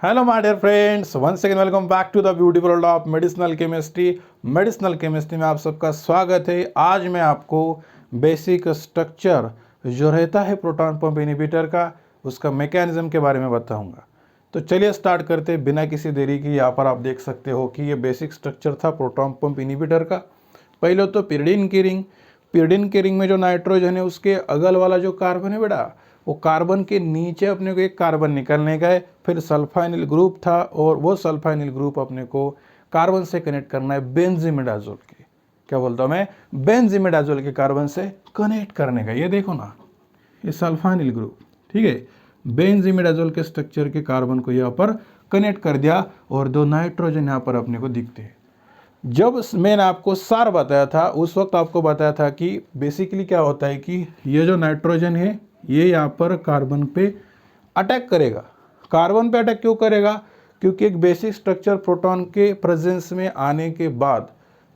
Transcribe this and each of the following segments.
Hello my dear friends, once again welcome back to the beautiful world of medicinal chemistry. Medicinal chemistry में आप सबका स्वागत है। आज मैं आपको बेसिक स्ट्रक्चर जो रहता है प्रोटॉन पंप इनहिबिटर का, उसका मैकेनिज्म के बारे में बताऊंगा। तो चलिए स्टार्ट करते हैं बिना किसी देरी की। यहाँ पर आप देख सकते हो कि ये बेसिक स्ट्रक्चर था प्रोटॉन पंप इनहिबिटर का। पहले तो पिरिडिन की रिंग में जो नाइट्रोजन है उसके अगल वाला जो कार्बन है बेटा, वो कार्बन के नीचे अपने को एक कार्बन निकलने का है। फिर सल्फाइनिल ग्रुप था और वो सल्फाइनिल ग्रुप अपने को कार्बन से कनेक्ट करना है बेंजीमिडाजोल के, क्या बोलता हूँ मैं, बेंजीमिडाजोल के कार्बन से कनेक्ट करने का। ये देखो ना, ये सल्फाइनिल ग्रुप, ठीक है, बेंजीमिडाजोल के स्ट्रक्चर के कार्बन को यहाँ पर कनेक्ट कर दिया और दो नाइट्रोजन यहाँ पर अपने को दिखते हैं। जब मैंने आपको सार बताया था उस वक्त आपको बताया था कि बेसिकली क्या होता है कि ये जो नाइट्रोजन है ये यहाँ पर कार्बन पे अटैक करेगा। कार्बन पे अटैक क्यों करेगा? क्योंकि एक बेसिक स्ट्रक्चर प्रोटॉन के प्रेजेंस में आने के बाद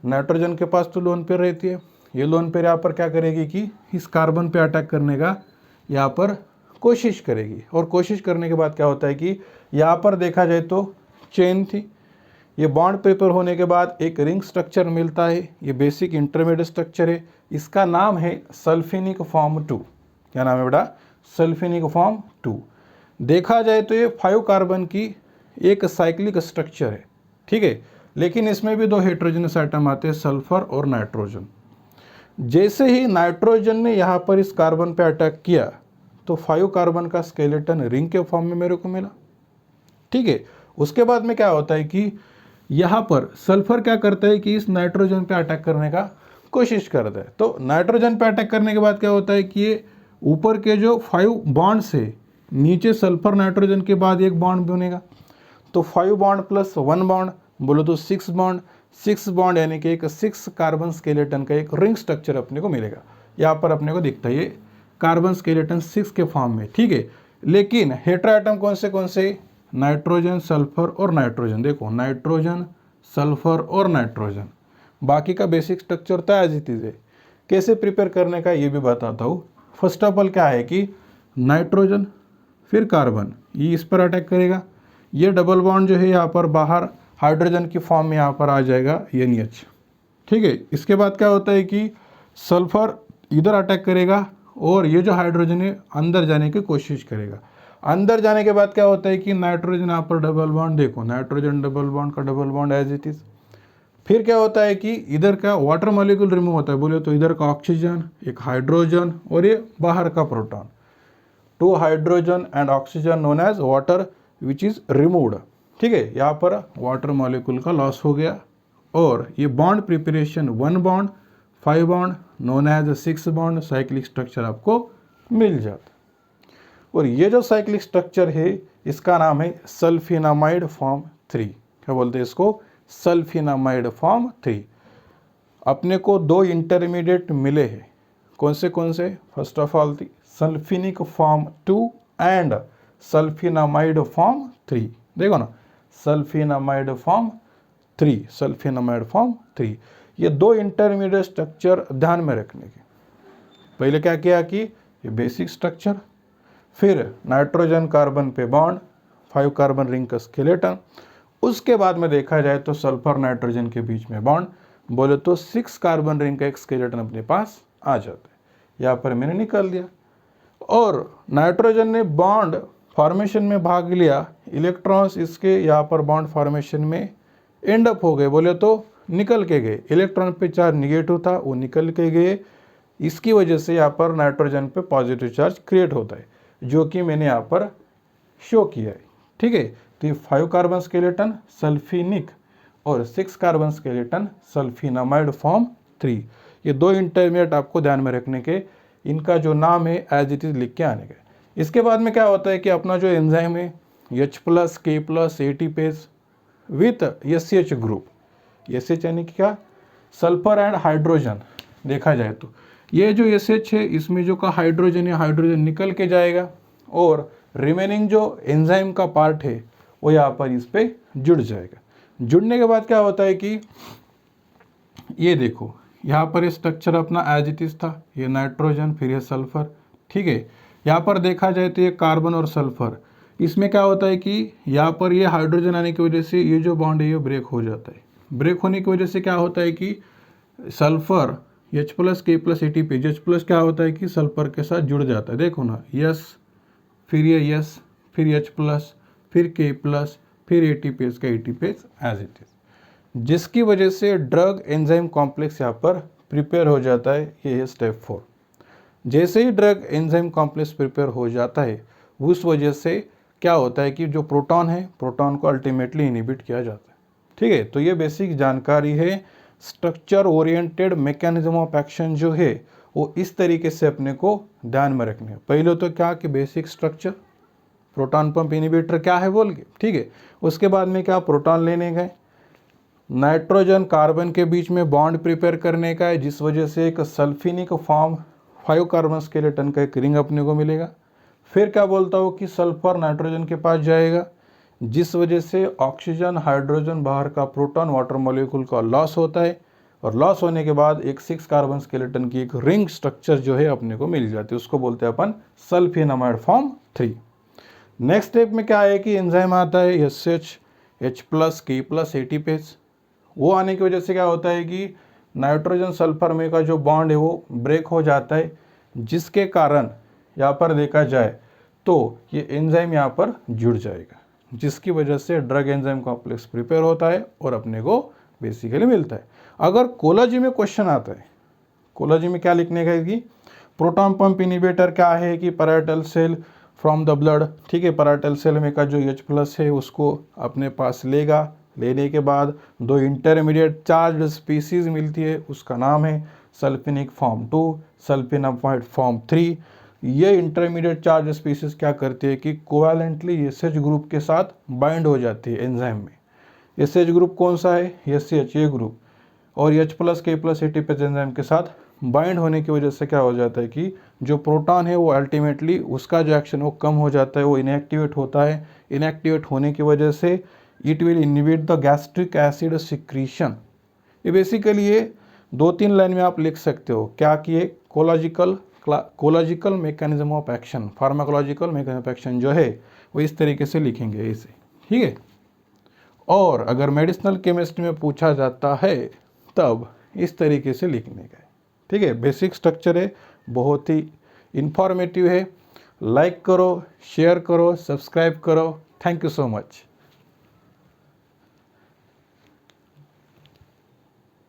नाइट्रोजन के पास तो लोन पेयर रहती है। ये लोन पेयर यहाँ पर क्या करेगी कि इस कार्बन पे अटैक करने का यहाँ पर कोशिश करेगी। और कोशिश करने के बाद क्या होता है कि यहाँ पर देखा जाए तो चेन थी, ये बॉन्ड पेपर होने के बाद एक रिंग स्ट्रक्चर मिलता है। ये बेसिक इंटरमीडिएट स्ट्रक्चर है, इसका नाम है सल्फिनिक फॉर्म 2। क्या नाम है बेटा? सल्फिनिक फॉर्म 2। देखा जाए तो ये 5 कार्बन की एक साइक्लिक स्ट्रक्चर है, ठीक है, लेकिन इसमें भी दो हेट्रोजनस आइटम आते हैं, सल्फर और नाइट्रोजन। जैसे ही नाइट्रोजन ने यहाँ पर इस कार्बन पे अटैक किया तो 5 कार्बन का स्केलेटन रिंग के फॉर्म में मेरे को मिला, ठीक है। उसके बाद में क्या होता है कि यहाँ पर सल्फर क्या करता है कि इस नाइट्रोजन पे अटैक करने का कोशिश करता है। तो नाइट्रोजन पे अटैक करने के बाद क्या होता है कि ये ऊपर के जो 5 बॉन्ड से नीचे सल्फर नाइट्रोजन के बाद एक बॉन्ड बनेगा। तो 5 बॉन्ड प्लस 1 बॉन्ड बोलो तो 6 बॉन्ड, 6 बॉन्ड यानी कि एक 6 कार्बन स्केलेटन का एक रिंग स्ट्रक्चर अपने को मिलेगा। यहाँ पर अपने को दिखता है ये कार्बन स्केलेटन 6 के फॉर्म में, ठीक है। लेकिन हेट्रो आइटम कौन से? नाइट्रोजन, सल्फर और नाइट्रोजन। देखो, नाइट्रोजन, सल्फर और नाइट्रोजन। बाकी का बेसिक स्ट्रक्चर तो एज इट इज है। कैसे प्रिपेयर करने का ये भी बताता हूँ। फर्स्ट ऑफ ऑल क्या है कि नाइट्रोजन फिर कार्बन, ये इस पर अटैक करेगा। ये डबल बॉन्ड जो है यहाँ पर बाहर हाइड्रोजन की फॉर्म में यहाँ पर आ जाएगा NH, ठीक है। इसके बाद क्या होता है कि सल्फर इधर अटैक करेगा और ये जो हाइड्रोजन है अंदर जाने की कोशिश करेगा। अंदर जाने के बाद क्या होता है कि नाइट्रोजन यहाँ पर डबल बॉन्ड, देखो नाइट्रोजन डबल बॉन्ड का double bond as it is. फिर क्या होता है कि इधर का वाटर मॉलिक्यूल रिमूव होता है, बोले तो इधर का ऑक्सीजन, एक हाइड्रोजन और ये बाहर का proton. 2 hydrogen and oxygen known as water which is removed, ठीक है। यहाँ पर वाटर मॉलिक्यूल का लॉस हो गया और ये bond preparation 1 bond 5 bond known as 6 bond cyclic structure आपको मिल जाता है। और ये जो साइक्लिक स्ट्रक्चर है इसका नाम है सल्फिनामाइड फॉर्म 3। क्या बोलते हैं इसको? सल्फिनामाइड फॉर्म 3। अपने को 2 इंटरमीडिएट मिले हैं। कौन से? फर्स्ट ऑफ ऑल थी सल्फिनिक फॉर्म 2 एंड सल्फिनामाइड फॉर्म 3। देखो ना, सल्फिनामाइड फॉर्म 3, सल्फिनामाइड फॉर्म 3। ये 2 इंटरमीडिएट स्ट्रक्चर ध्यान में रखने के। पहले क्या किया कि ये बेसिक स्ट्रक्चर, फिर नाइट्रोजन कार्बन पे बॉन्ड, 5 कार्बन रिंग का स्केलेटन। उसके बाद में देखा जाए तो सल्फर नाइट्रोजन के बीच में बॉन्ड, बोले तो 6 कार्बन रिंग का एक स्केलेटन अपने पास आ जाता है। यहाँ पर मैंने निकाल दिया और नाइट्रोजन ने बॉन्ड फॉर्मेशन में भाग लिया। इलेक्ट्रॉन्स इसके यहाँ पर बॉन्ड फॉर्मेशन में एंड अप हो गए, बोले तो निकल के गए। इलेक्ट्रॉन पे चार्ज निगेटिव था, वो निकल के गए। इसकी वजह से यहाँ पर नाइट्रोजन पे पॉजिटिव चार्ज क्रिएट होता है, जो कि मैंने यहाँ पर शो किया है, ठीक है। तो ये 5 कार्बन स्केलेटन सल्फिनिक और 6 कार्बन स्केलेटन सल्फिनामाइड फॉर्म 3। ये 2 इंटरमीडिएट आपको ध्यान में रखने के, इनका जो नाम है एज इट इज लिख के आने का। इसके बाद में क्या होता है कि अपना जो एंजाइम है H+ K+ ATPase with SH group, SH यानी कि क्या? Sulphur and hydrogen. देखा जाए तो ये जो SH है इसमें जो का हाइड्रोजन है, हाइड्रोजन निकल के जाएगा और रिमेनिंग जो एंजाइम का पार्ट है वो यहाँ पर इस पे जुड़ जाएगा। जुड़ने के बाद क्या होता है कि ये देखो यहाँ पर ये स्ट्रक्चर अपना एज इट इज था, ये नाइट्रोजन फिर ये सल्फर, ठीक है। यहाँ पर देखा जाए तो ये कार्बन और सल्फर इसमें क्या होता है कि यहाँ पर ये हाइड्रोजन आने की वजह से ये जो बॉन्ड है ये ब्रेक हो जाता है। ब्रेक होने की वजह से क्या होता है कि सल्फर H प्लस के प्लस ATP, H प्लस क्या होता है कि सल्फर के साथ जुड़ जाता है। देखो ना, यस, फिर ये यस, फिर H प्लस, फिर K प्लस, फिर ATPase का ATPase एज इट इज, जिसकी वजह से ड्रग एंजाइम कॉम्प्लेक्स यहाँ पर प्रिपेयर हो जाता है। ये है स्टेप 4। जैसे ही ड्रग एंजाइम कॉम्प्लेक्स प्रिपेयर हो जाता है, उस वजह से क्या होता है कि जो प्रोटॉन है, प्रोटॉन को अल्टीमेटली इनिबिट किया जाता है। ठीक है, तो ये बेसिक जानकारी है। Structure oriented mechanism of action जो है वो इस तरीके से अपने को ध्यान में रखने हैं। पहले तो क्या कि basic structure, proton pump inhibitor क्या है बोल के, ठीक है। उसके बाद में क्या, प्रोटॉन लेने गए, नाइट्रोजन कार्बन के बीच में बॉन्ड प्रिपेयर करने का है, जिस वजह से एक सल्फिनिक फॉर्म 5 कार्बन स्केलेटन का एक रिंग अपने को मिलेगा। फिर क्या बोलता हूँ कि सल्फर नाइट्रोजन के पास जाएगा, जिस वजह से ऑक्सीजन हाइड्रोजन बाहर का प्रोटॉन वाटर मॉलिक्यूल का लॉस होता है, और लॉस होने के बाद एक 6 कार्बन स्केलेटन की एक रिंग स्ट्रक्चर जो है अपने को मिल जाती है। उसको बोलते हैं अपन सल्फिनामाइड फॉर्म 3। नेक्स्ट स्टेप में क्या है कि एंजाइम आता है SH, H plus, K plus ATPase। वो आने की वजह से क्या होता है कि नाइट्रोजन सल्फर में का जो बॉन्ड है वो ब्रेक हो जाता है, जिसके कारण यहाँ पर देखा जाए तो ये एंजाइम यहाँ पर जुड़ जाएगा, जिसकी वजह से ड्रग एंजाइम कॉम्प्लेक्स प्रिपेयर होता है और अपने को बेसिकली मिलता है। अगर कोलॉजी में क्वेश्चन आता है, कोलॉजी में क्या लिखने का है कि प्रोटॉन पंप इनिबिटर क्या है कि parietal cell from the blood, ठीक है। पैराइटल सेल में का जो H प्लस है उसको अपने पास लेगा, लेने के बाद 2 इंटरमीडिएट चार्ज स्पीसीज मिलती है, उसका नाम है सल्फिनिक फॉर्म 2, सल्फिनामाइड फॉर्म 3। ये इंटरमीडिएट चार्ज स्पीसीज क्या करती है कि कोवैलेंटली SH ग्रुप के साथ बाइंड हो जाती है एंजाइम में। SH ग्रुप कौन सा है, SH ये ग्रुप, और H plus K plus ATPase enzyme के साथ बाइंड होने की वजह से क्या हो जाता है कि जो प्रोटॉन है वो अल्टीमेटली उसका जो एक्शन वो कम हो जाता है, वो इनएक्टिवेट होता है। इनएक्टिवेट होने की वजह से it will inhibit the gastric acid secretion. ये बेसिकली ये 2-3 लाइन में आप लिख सकते हो क्या कि ये कोलॉजिकल mechanism of action, pharmacological mechanism of action जो है वो इस तरीके से लिखेंगे इसे, ठीक है। और अगर मेडिसिनल केमिस्ट्री में पूछा जाता है तब इस तरीके से लिखने का है, ठीक है। बेसिक स्ट्रक्चर है, बहुत ही इंफॉर्मेटिव है। लाइक करो, शेयर करो, सब्सक्राइब करो। Thank you so much.